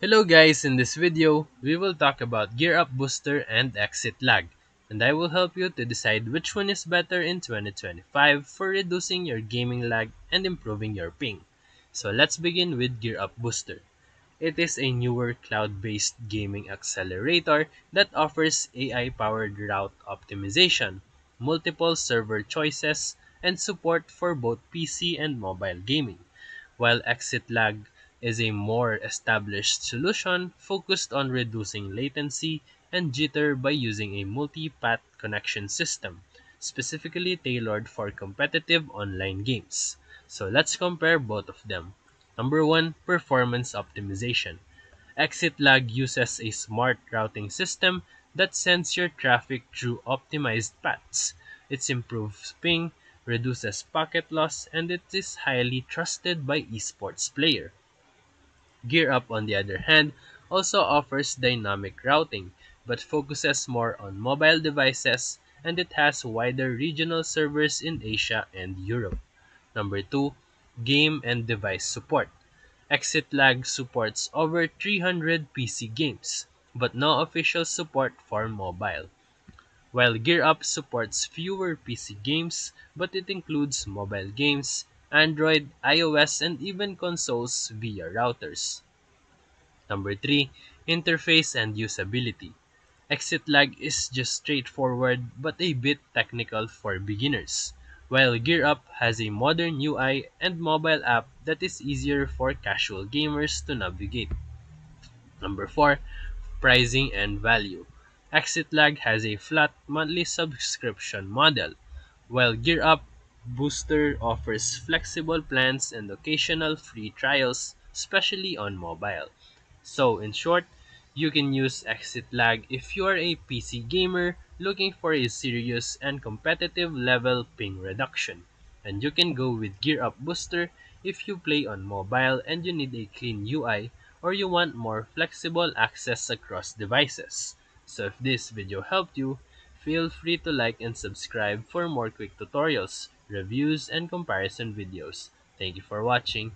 Hello guys, in this video, we will talk about Gear Up Booster and Exit Lag, and I will help you to decide which one is better in 2025 for reducing your gaming lag and improving your ping. So let's begin with Gear Up Booster. It is a newer cloud-based gaming accelerator that offers AI-powered route optimization, multiple server choices, and support for both PC and mobile gaming, while Exit Lag is a more established solution focused on reducing latency and jitter by using a multi-path connection system, specifically tailored for competitive online games. So let's compare both of them. Number 1, performance optimization. Exit Lag uses a smart routing system that sends your traffic through optimized paths. It improves ping, reduces packet loss, and it is highly trusted by esports players. GearUp, on the other hand, also offers dynamic routing, but focuses more on mobile devices, and it has wider regional servers in Asia and Europe. Number 2, game and device support. Exit Lag supports over 300 PC games, but no official support for mobile, while GearUp supports fewer PC games, but it includes mobile games, Android, iOS, and even consoles via routers. Number 3, interface and usability. Exit Lag is just straightforward but a bit technical for beginners, while GearUp has a modern UI and mobile app that is easier for casual gamers to navigate. Number 4, pricing and value. Exit Lag has a flat monthly subscription model, while GearUp Booster offers flexible plans and occasional free trials, especially on mobile. So, in short, you can use Exit Lag if you are a PC gamer looking for a serious and competitive level ping reduction. And you can go with Gear Up Booster if you play on mobile and you need a clean UI or you want more flexible access across devices. So if this video helped you, feel free to like and subscribe for more quick tutorials, reviews, and comparison videos. Thank you for watching.